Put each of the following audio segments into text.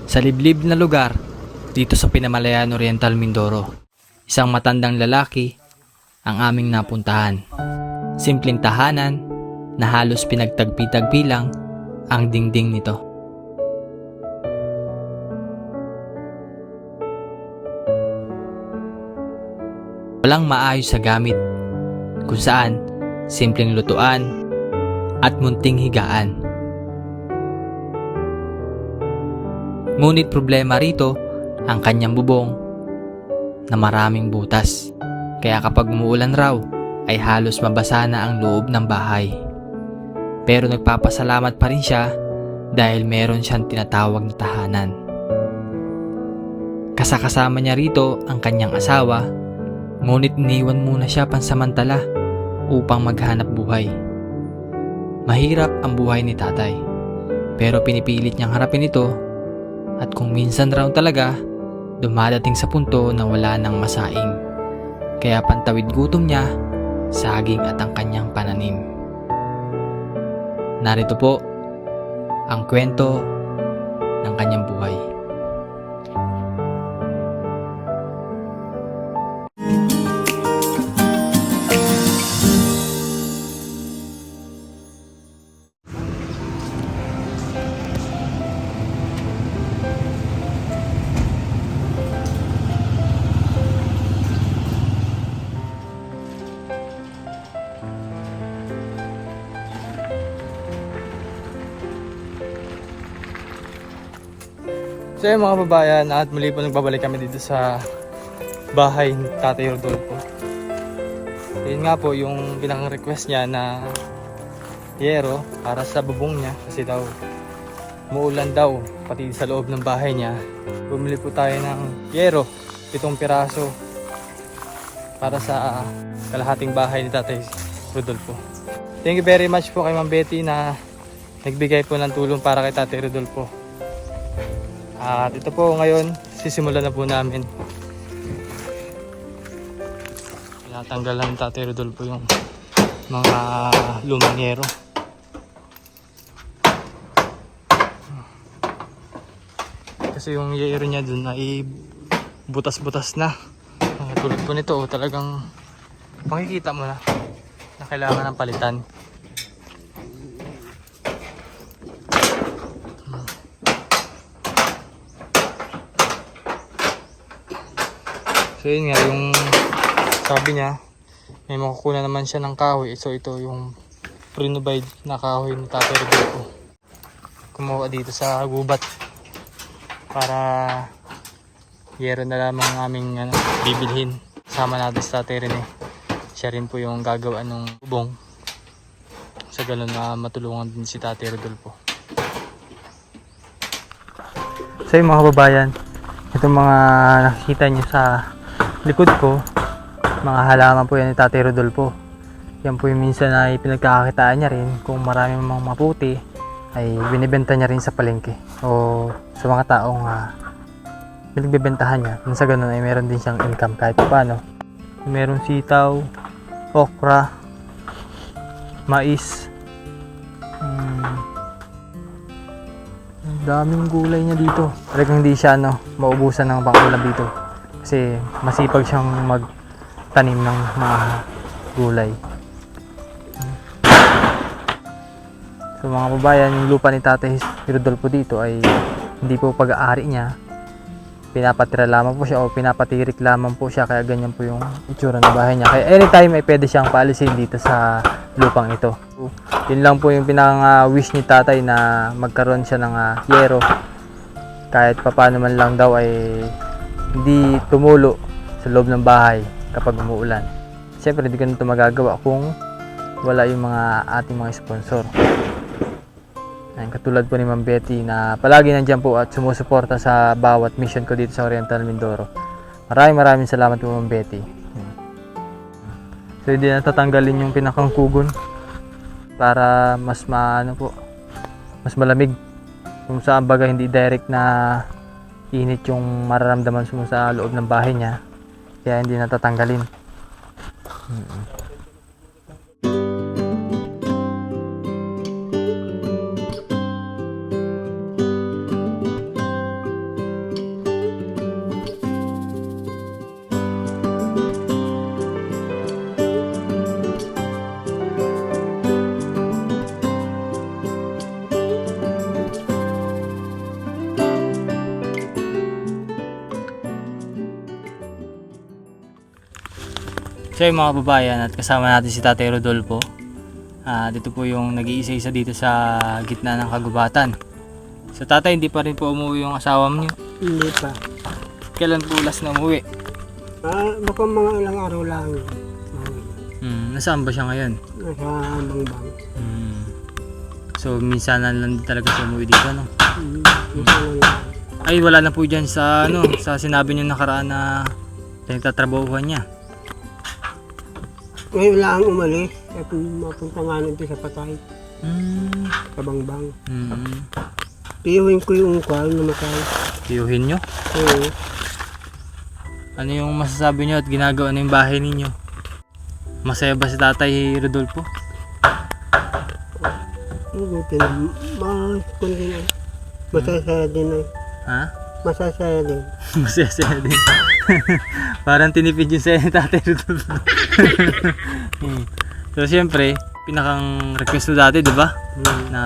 Sa liblib na lugar, dito sa Pinamalayan Oriental, Mindoro, isang matandang lalaki ang aming napuntahan. Simpleng tahanan na halos pinagtagpi-tagpi lang ang dingding nito. Walang maayos sa gamit, kung saan simpleng lutuan at munting higaan. Ngunit problema rito ang kanyang bubong na maraming butas. Kaya kapag umuulan raw ay halos mabasa na ang loob ng bahay. Pero nagpapasalamat pa rin siya dahil meron siyang tinatawag na tahanan. Kasakasama niya rito ang kanyang asawa, ngunit iniwan muna siya pansamantala upang maghanap buhay. Mahirap ang buhay ni tatay, pero pinipilit niyang harapin ito. At kung minsan raw talaga, dumadating sa punto na wala nang masaing. Kaya pantawid gutom niya, saging at ang kanyang pananim. Narito po ang kwento ng kanyang buhay. So yun mga babayan, at muli po nagbabalik kami dito sa bahay ni Tatay Rodolfo. Yun nga po yung pinakang request niya na yero para sa bubong niya kasi daw muulan daw pati sa loob ng bahay niya. Bumili po tayo ng yero, 7 piraso para sa kalahating bahay ni Tatay Rodolfo. Thank you very much po kay Ma'am Betty na nagbigay po ng tulong para kay Tatay Rodolfo. At ito po ngayon, sisimulan na po namin. Tinatanggalan ni Tatay Rodolfo yung mga lumang yero. Kasi yung yero niya dun ay butas-butas na. Tulad po nito, talagang makikita mo na kailangan ng palitan. So yun nga, yung sabi niya may makukuha naman siya ng kahoy. So ito yung pre-novide na kahoy ni Tatay Rodolfo. Kumuha dito sa gubat para yero na lamang aming bibilhin. Sama natin sa Tatay Rene. Siya rin po yung gagawa ng bubong. Sa ganun na matulungan din si Tatay Rodolfo. So yung mga kababayan, itong mga nakikita niyo sa likod ko, mga halaman po yan ni Tatay Rodolfo. Yan po yung minsan ay pinagkakakitaan niya rin. Kung marami mga maputi ay binibenta niya rin sa palengke o sa mga taong pinagbebentahan niya. Sa ganun ay meron din siyang income kahit paano. Meron sitaw, okra, mais, daming gulay niya dito. Talagang hindi siya maubusan ng pangulam dito. Kasi masipag siyang magtanim ng mga gulay. So mga kababayan, yung lupa ni Tatay Rodolfo dito ay hindi po pag-aari niya. Pinapatira lamang po siya o pinapatirik lamang po siya. Kaya ganyan po yung itsura ng bahay niya. Kaya anytime ay pwede siyang paalisin dito sa lupang ito. So, yun lang po yung pinang-wish ni Tatay na magkaroon siya ng yero. Kahit papano man lang daw ay hindi tumulo sa loob ng bahay kapag umuulan. Siyempre hindi ko na ito magagawa kung wala yung mga ating mga sponsor. Ayun, katulad po ni Ma'am Betty na palagi nandyan po at sumusuporta sa bawat mission ko dito sa Oriental Mindoro. Maraming salamat po Ma'am Betty. So hindi na tatanggalin yung pinakang kugon para mas mas malamig. Kung saan baga hindi direct na init yung mararamdaman mo sa loob ng bahay niya, kaya hindi natatanggalin. So yung mga kababayan at kasama natin si Tatay Rodolfo. Dito po yung nag-iisa-isa dito sa gitna ng kagubatan. So tatay, hindi pa rin po umuwi yung asawa niyo. Hindi pa. Kailan po last na umuwi? Baka mga ilang araw lang. Nasaan ba siya ngayon? Nasa Bangbang. So minsan na lang talaga siya umuwi dito, no? Minsan lang. Ay, wala na po dyan sa, sa sinabi niyo nakaraan na pinagtatrabahuhan niya. Ngayon lang umalis at mapunta nga nun sa Patay, sa Bangbang. Tiyuhin ko yung kwal na matay. Tiyuhin nyo? Oo. Ano yung masasabi nyo at ginagawa na yung bahay ninyo? Masaya ba si Tatay Rodolfo? Buti na. Kundi na. Masasaya din eh. Ha? Masasaya din. Masaya din. Parang tinipid yung sa'yo ni Tatay Rodolfo. So siyempre, pinakang request mo dati, di ba? Na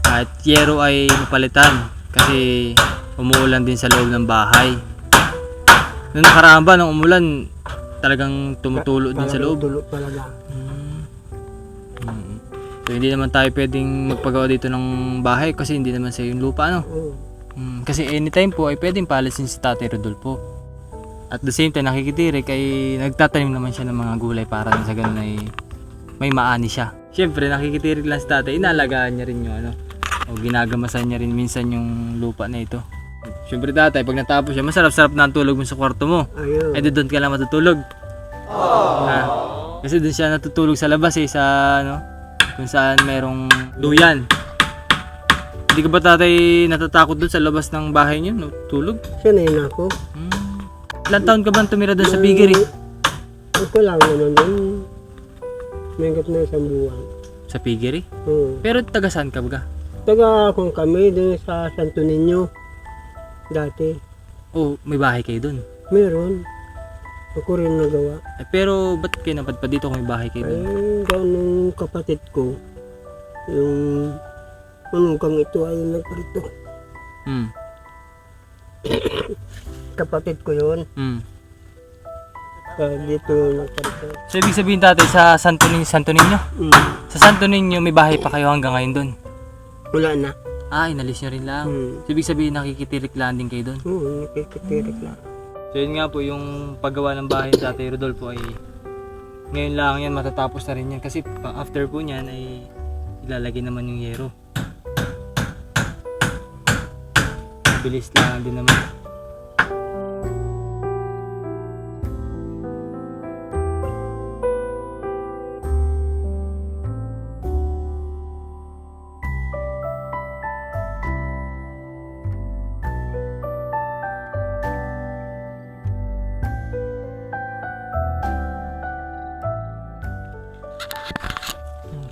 kahit yero ay mapalitan kasi umuulan din sa loob ng bahay. Noong nakaraan ba, nung umulan, talagang tumutulo din sa loob. Tulo talaga. So hindi naman tayo pwedeng magpagawa dito ng bahay kasi hindi naman sa yung lupa, no? Oo. Kasi anytime po ay pwedeng palisin si Tatay Rodolfo. At the same time, nakikitirik ay nagtatanim naman siya ng mga gulay para sa ganun ay may maani siya. Siyempre, nakikitirik lang si Tatay, inalagaan niya rin yung o ginagamasan niya rin minsan yung lupa na ito. Siyempre Tatay, pag natapos siya, masarap-sarap na ang tulog mo sa kwarto mo. Ayun. Eh doon ka lang matutulog. Kasi doon siya natutulog sa labas sa kung saan merong duyan. Hindi ka ba Tatay natatakot doon sa labas ng bahay niyo, tulog? Sanay na ako. Ilang taon ka ba tumira doon sa Bigiri? Ako lang naman yun. Mayroon na isang buwan. Sa Bigiri? Oo. Pero taga saan ka ba? Taga akong kami doon sa Santo Niño. Dati. Oh, may bahay kayo doon. Meron. Ako rin nagawa. Pero ba't kayo napadpad dito kung may bahay kayo doon? Ay, ganun kapatid ko. Yung manukang ito ay nagparito. Kapatid ko yun. Dito nagparito. So ibig sabihin Tatay, sa Santo Niño? Sa Santo Niño may bahay pa kayo hanggang ngayon doon? Wala na. Inalis nyo rin lang. Hmm. So ibig sabihin nakikitirik lang din kayo doon? Oo, nakikitirik lang. So yun nga po, yung paggawa ng bahay ni Tatay Rodolfo ay ngayon lang yan, matatapos na rin yan kasi after po niyan ay ilalagay naman yung yero. Bilis lang din naman.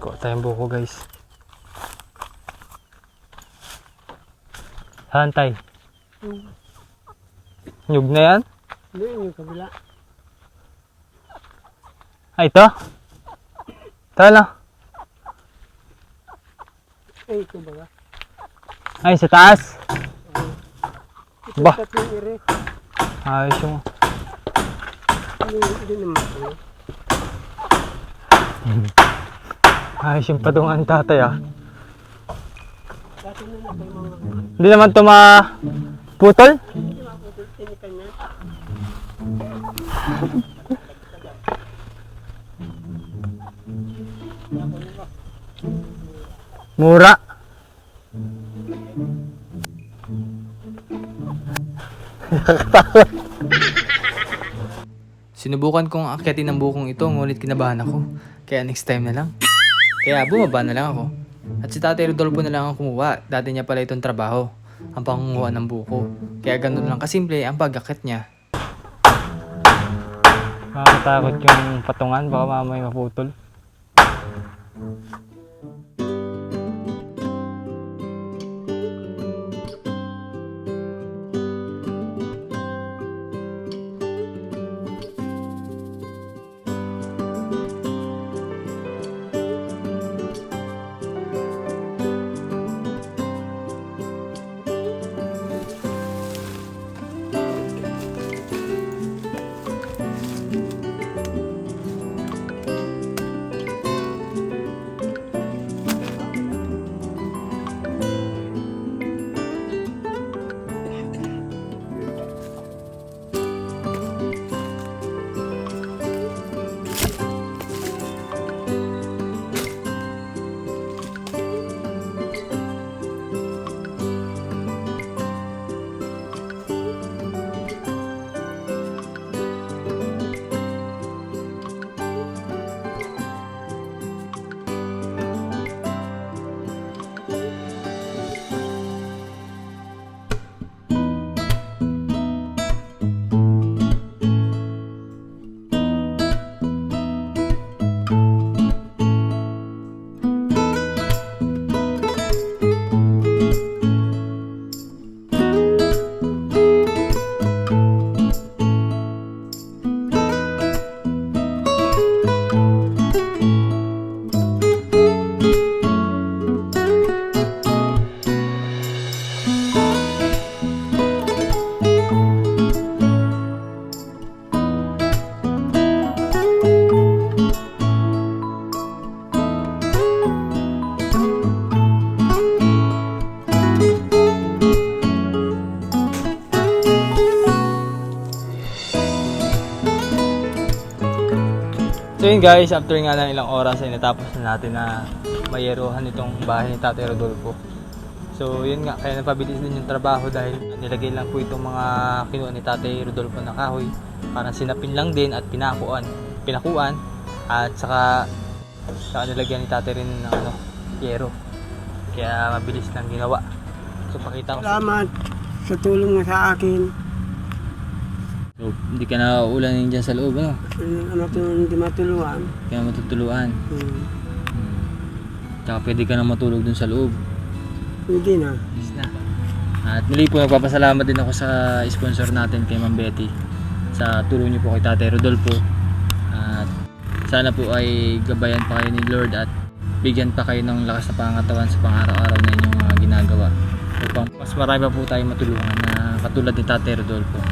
Kuha tayong buko guys. Hantay. Nyug na yan? Hindi, yung kabila. Ay, ito? Ito lang. Ay, ito ba? Ay, sa taas. Ito Bah. tatlong ere. Ayos yung... Hindi naman ito. Ayos yung patungan Tatay Dati na natin mga Hindi naman ito maputol? maputol tinikan niya. Mura. Sinubukan kong akyatin ang bukong ito, ngunit kinabahan ako. Kaya next time na lang. Kaya bumaba na lang ako. At si Tatay Rodolfo na lang ang kumuha. Dati niya pala itong trabaho, ang pangunguha ng buko. Kaya ganun lang kasimple ang pag-akyat niya. Nakakatakot yung patungan, baka mamay maputol. So yun guys, after nga ng ilang oras ay natapos na natin na mayerohan itong bahay ni Tatay Rodolfo. So yun nga, kaya napabilis din yung trabaho dahil nilagay lang po itong mga kinuha ni Tatay Rodolfo na kahoy. Parang sinapin lang din at pinakuan at saka nilagyan ni Tatay rin ng yero. Kaya mabilis lang ginawa. So pakita ko Salamat sa tulong mo sa akin. So, hindi ka na uulanin dyan sa loob, ano? Hindi matulungan. Kaya matutuluan. Hmm. Tsaka pwede ka na matulog dun sa loob. Hindi na. Yes na. At muli po nagpapasalamat din ako sa sponsor natin kay Ma'am Betty sa tulong niyo po kay Tatay Rodolfo. At sana po ay gabayan pa kayo ni Lord at bigyan pa kayo ng lakas na pangatawan sa pang-araw-araw na inyong mga ginagawa. Upang mas marami pa po tayong matulungan na katulad ni Tatay Rodolfo.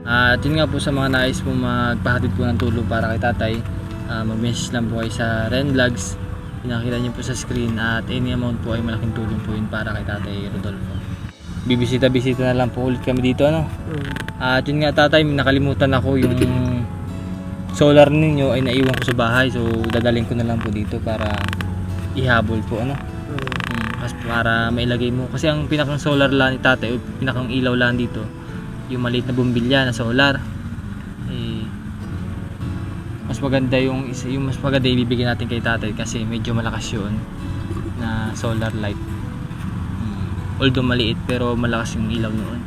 At yun nga po sa mga nais po magpahatid po ng tulong para kay Tatay, mag-message lang po kayo sa Ren Vlogs. Pinakita niyo po sa screen at any amount po ay malaking tulong po yun para kay Tatay Rodolfo. Bibisita-bisita na lang po ulit kami dito, ano? At yun nga Tatay, nakalimutan ako yung solar ninyo ay naiwan ko sa bahay. So dadaling ko na lang po dito para ihabol po, ano? Kasi para mailagay mo. Kasi ang pinakang solar lang ni Tatay, o pinakang ilaw lang dito, yung maliit na bumbilya na solar, mas maganda yung mas maganda ibibigay natin kay Tatay kasi medyo malakas yun na solar light. Although maliit pero malakas yung ilaw noon.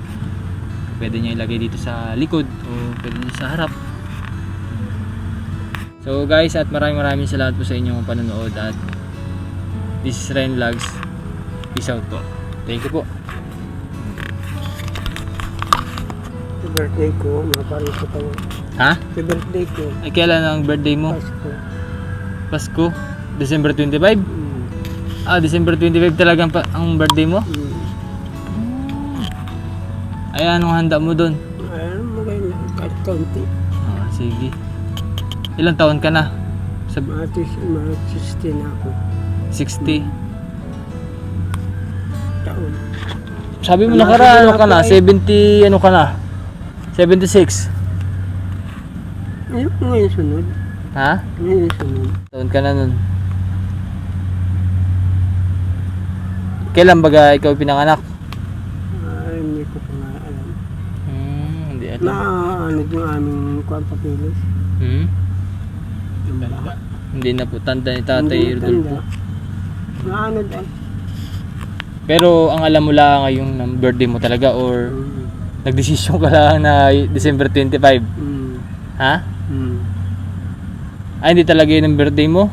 Pwede niya ilagay dito sa likod o pwede niya sa harap. So guys, at maraming salamat po sa inyong panonood at this is Ren Vlogs. Peace out po. Thank you po. Sa birthday ko, maparin ko tayo. Ha? Sa birthday ko, Ay kailan ang birthday mo? Pasko. Pasko? December 25? December 25 talaga ang birthday mo? Ay, anong handa mo doon? Ayan mo kayo, kahit kaunti. Sige. Ilang taon ka na? Sa Mga 16 na ako. 60? Taon. Sabi mo nakaraan, ano ka na? 70, ano ka na? 76? Ngayon sunod. Ha? Ngayon sunod. Taon ka na nun? Kailan baga ikaw pinanganak? Ay, hindi ko pa nga alam. Hindi alam. Ano yung aming kuwan papilis? Yung ba? Hindi na po tanda ni Tatay Hindi Rodolfo. tanda. Ano daw? Pero ang alam mo lang ngayong ng birthday mo talaga or nagdesisyon ka lang na December 25? Ha? Ay, hindi talaga yun ang birthday mo?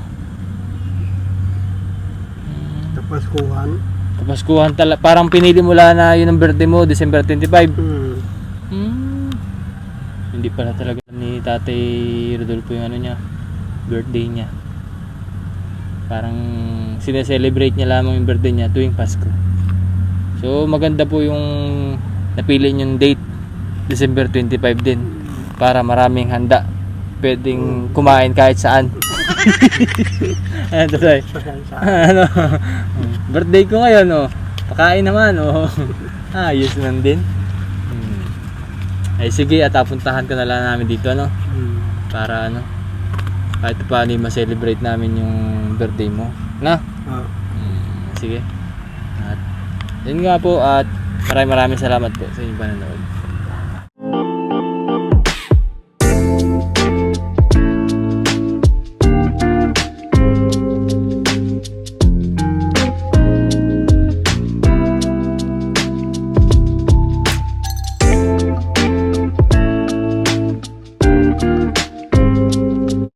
Kapaskuhan. Kapaskuhan talaga. Parang pinili mo lang na yun ang birthday mo, December 25. Hindi pala talaga ni Tatay Rodolfo yung ano niya, birthday niya. Parang sineselebrate niya lamang yung birthday niya tuwing Pasko. So maganda po yung napili niyong date, December 25 din, para maraming handa. Pwedeng kumain kahit saan. Ano Tatay? Ano? Birthday ko ngayon, oh. Pakain naman, oh. Ayos man din. Ay sige, at apuntahan ka na lang namin dito, ano? Para ano, kahit paano ma-celebrate namin yung birthday mo, na? Sige. At yun nga po, at maraming salamat po sa inyong panonood.